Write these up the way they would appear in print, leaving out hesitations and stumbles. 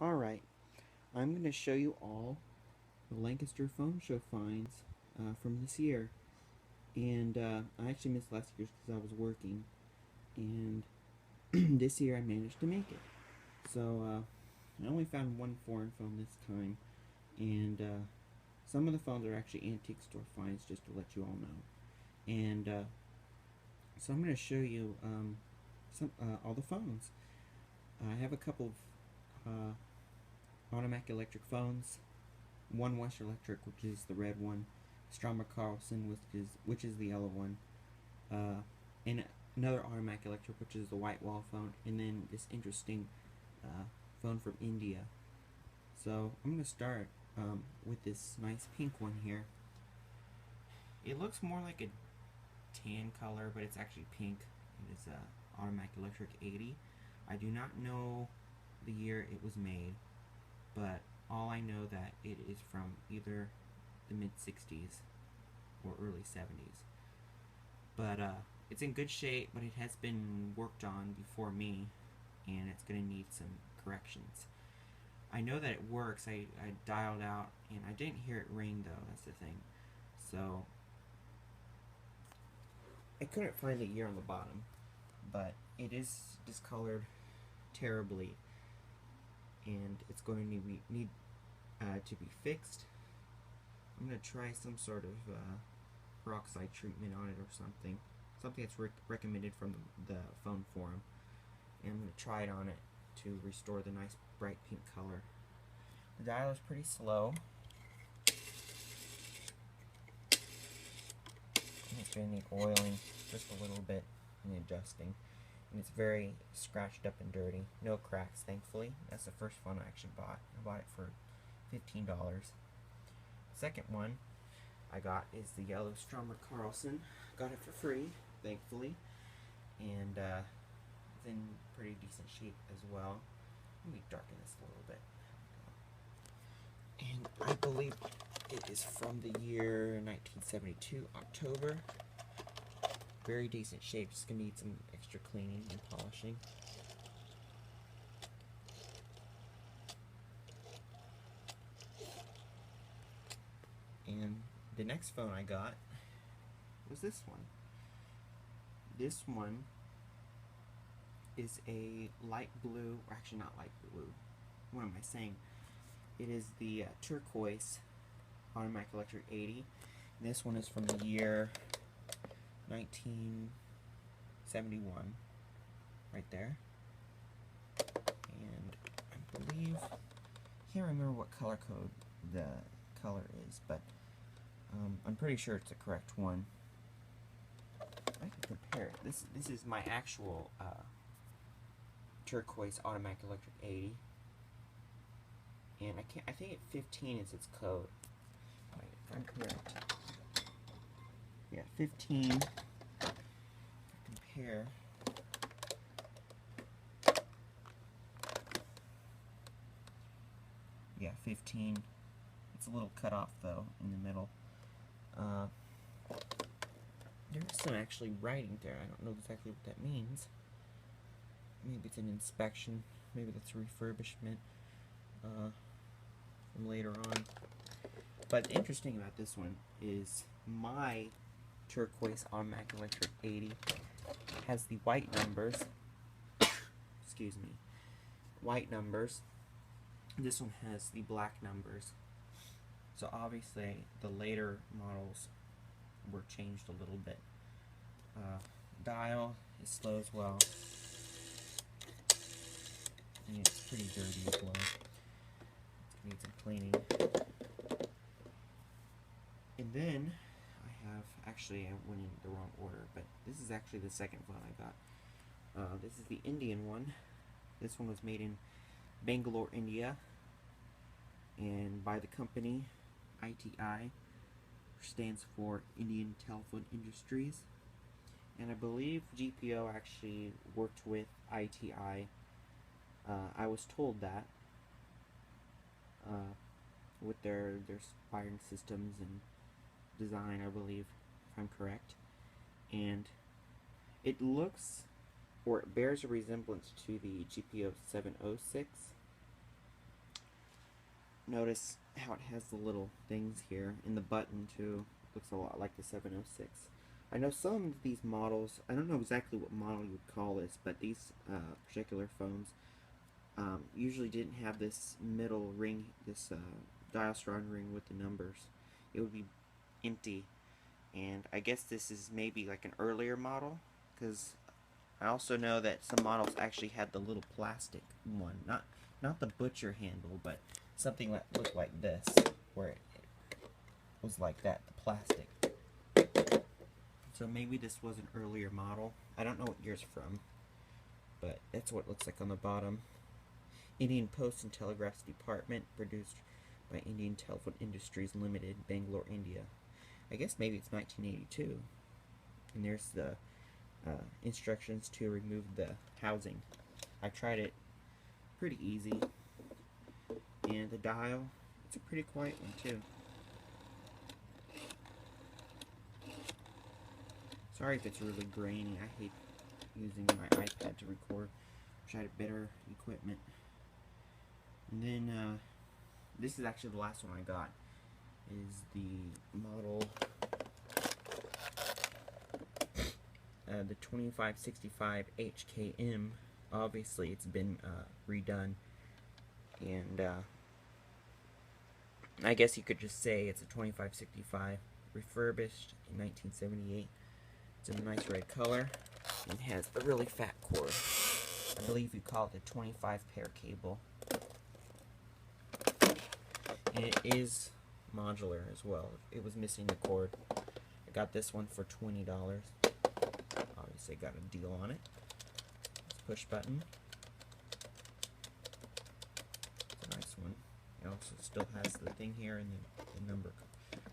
Alright, I'm going to show you all the Lancaster phone show finds from this year. And I actually missed last year's because I was working. And this year I managed to make it. So I only found one foreign phone this time. And some of the phones are actually antique store finds, just to let you all know. And so I'm going to show you all the phones. I have a couple of automatic electric phones, one Western Electric, which is the red one, Stromberg Carlson, which is the yellow one, and another automatic electric, which is the white wall phone, and then this interesting phone from India. So I'm going to start with this nice pink one here. It looks more like a tan color, but it's actually pink. It is a automatic electric 80. I do not know the year it was made, but all I know that it is from either the mid-60s or early 70s. But it's in good shape, but it has been worked on before me, and it's going to need some corrections. I know that it works. I dialed out, and I didn't hear it ring, though. That's the thing. So I couldn't find the year on the bottom, but it is discolored terribly, and it's going to need to be fixed. I'm going to try some sort of peroxide treatment on it or something that's recommended from the phone forum, and I'm going to try it on it to restore the nice bright pink color. The dial is pretty slow. It's going to need oiling just a little bit and adjusting. And it's very scratched up and dirty. No cracks, thankfully. That's the first phone I actually bought. I bought it for $15. Second one I got is the yellow Stromberg Carlson. Got it for free, thankfully. And it's in pretty decent shape as well. Let me darken this a little bit. And I believe it is from the year 1972, October. Very decent shape. Just gonna need some extra cleaning and polishing. And the next phone I got was this one. This one is a light blue, or actually not light blue. What am I saying? It is the Turquoise automatic electric 80. And this one is from the year 1971, right there. And I believe, I can't remember what color code the color is, but I'm pretty sure it's the correct one. I can compare it. This is my actual Turquoise automatic electric 80, and I think 15 is its code. Wait, if I'm correct. Yeah, 15. Compare. Yeah, 15. It's a little cut off though in the middle. There's some actually writing there. I don't know exactly what that means. Maybe it's an inspection. Maybe that's a refurbishment from later on. But the interesting about this one is my Turquoise automatic electric 80 has the white numbers. Excuse me. White numbers. This one has the black numbers. So obviously the later models were changed a little bit. Dial is slow as well. And it's pretty dirty as well. It's gonna need some cleaning. And then I have, actually I went in the wrong order, but this is actually the second phone I got. This is the Indian one. This one was made in Bangalore, India, and by the company ITI, which stands for Indian Telephone Industries. And I believe GPO actually worked with ITI. I was told that with their wiring systems and design, I believe, if I'm correct. And it looks, or it bears a resemblance to the GPO 706, notice how it has the little things here, and the button too looks a lot like the 706. I know some of these models, I don't know exactly what model you would call this, but these particular phones usually didn't have this middle ring, this dial strong ring with the numbers. It would be empty, and I guess this is maybe like an earlier model, because I also know that some models actually had the little plastic one, not the butcher handle, but something that looked like this, where it was like that, the plastic. So maybe this was an earlier model. I don't know what year it's from, but that's what it looks like on the bottom. Indian Post and Telegraphs Department, produced by Indian Telephone Industries Limited, Bangalore, India. I guess maybe it's 1982. And there's the instructions to remove the housing. I tried it, pretty easy. And the dial, it's a pretty quiet one too. Sorry if it's really grainy. I hate using my iPad to record. Tried a better equipment. And then this is actually the last one I got. Is the model the 2565 HKM. Obviously, it's been redone, and I guess you could just say it's a 2565 refurbished in 1978. It's in a nice red color and has a really fat cord. I believe you call it a 25 pair cable. And it is modular as well. It was missing the cord. I got this one for $20. Obviously got a deal on it. It's push button. It's a nice one. It also still has the thing here and the number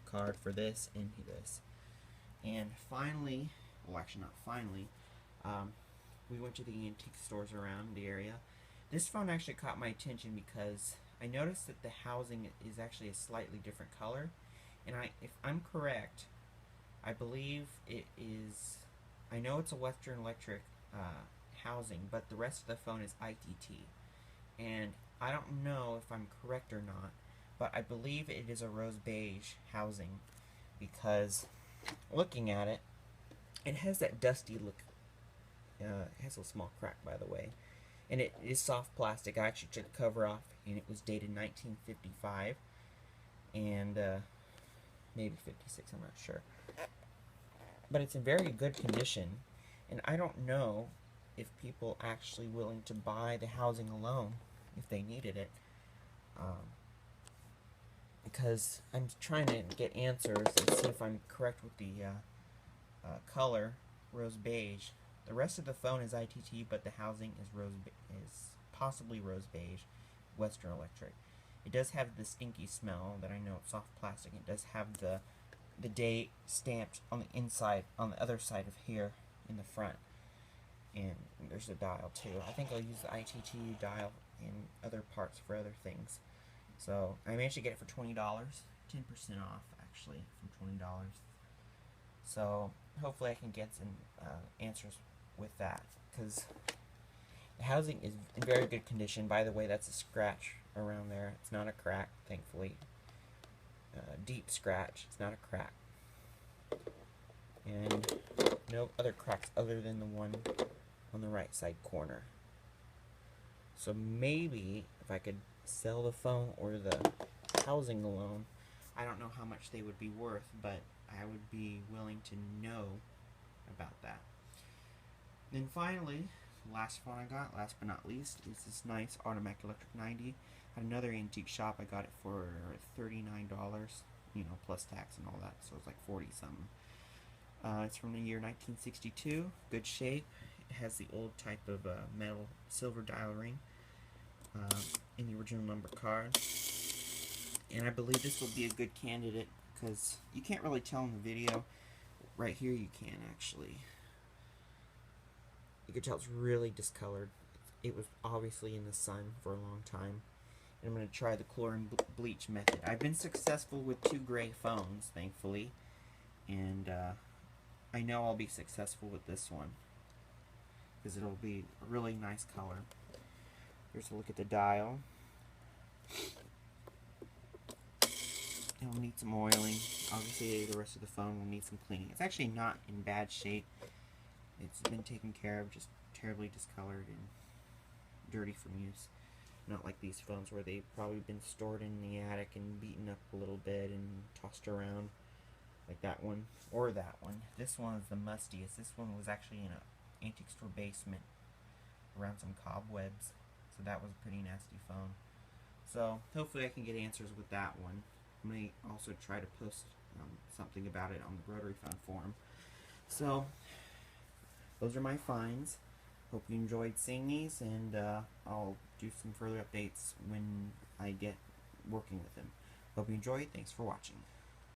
card for this and this. And finally, well actually not finally, we went to the antique stores around the area. This phone actually caught my attention because I noticed that the housing is actually a slightly different color, and if I'm correct, I believe it is, I know it's a Western Electric housing, but the rest of the phone is ITT, and I don't know if I'm correct or not, but I believe it is a rose beige housing, because looking at it, it has that dusty look. It has a small crack, by the way. And it is soft plastic. I actually took the cover off, and it was dated 1955, and maybe 56, I'm not sure. But it's in very good condition, and I don't know if people actually willing to buy the housing alone if they needed it. Because I'm trying to get answers and see if I'm correct with the color, rose beige. The rest of the phone is ITT, but the housing is possibly rose beige, Western Electric. It does have the stinky smell that I know it's soft plastic. It does have the date stamped on the inside, on the other side of here in the front. And there's a dial too. I think I'll use the ITT dial in other parts for other things. So I managed to get it for $20, 10% off actually from $20. So hopefully I can get some answers with that, because the housing is in very good condition. By the way, that's a scratch around there. It's not a crack, thankfully. Deep scratch. It's not a crack. And no other cracks other than the one on the right side corner. So maybe if I could sell the phone or the housing alone, I don't know how much they would be worth, but I would be willing to know about that. Then finally, the last phone I got, last but not least, is this nice Automatic Electric 90. At another antique shop, I got it for $39, you know, plus tax and all that, so it's like 40 something. It's from the year 1962, good shape. It has the old type of metal silver dial ring in the original number card. And I believe this will be a good candidate because you can't really tell in the video. Right here you can actually. You can tell it's really discolored. It was obviously in the sun for a long time. And I'm going to try the chlorine bleach method. I've been successful with 2 gray phones, thankfully. And I know I'll be successful with this one, because it'll be a really nice color. Here's a look at the dial. It'll need some oiling. Obviously, the rest of the phone will need some cleaning. It's actually not in bad shape. It's been taken care of, just terribly discolored and dirty from use. Not like these phones where they've probably been stored in the attic and beaten up a little bit and tossed around, like that one or that one. This one is the mustiest. This one was actually in an antique store basement around some cobwebs, so that was a pretty nasty phone. So hopefully I can get answers with that one. I may also try to post something about it on the Rotary Phone forum. So those are my finds. Hope you enjoyed seeing these, and I'll do some further updates when I get working with them. Hope you enjoyed. Thanks for watching.